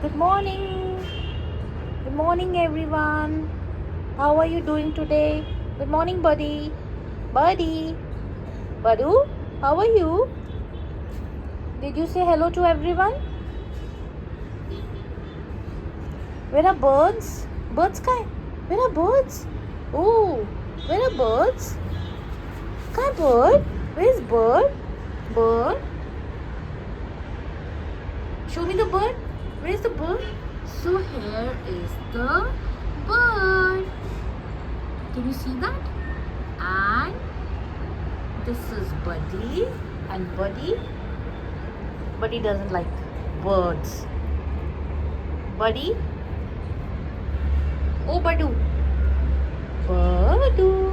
Good morning. Good morning, everyone. How are you doing today? Good morning, buddy. Buddy. Badu, how are you? Did you say hello to everyone? Where are birds? Birds kai? Where are birds? Oh, where are birds? Kai bird? Where is bird? Bird? Show me the bird. Where is the bird? So here is the bird. Can you see that? And this is Buddy. And Buddy doesn't like birds. Buddy? Oh, Badu. Badu.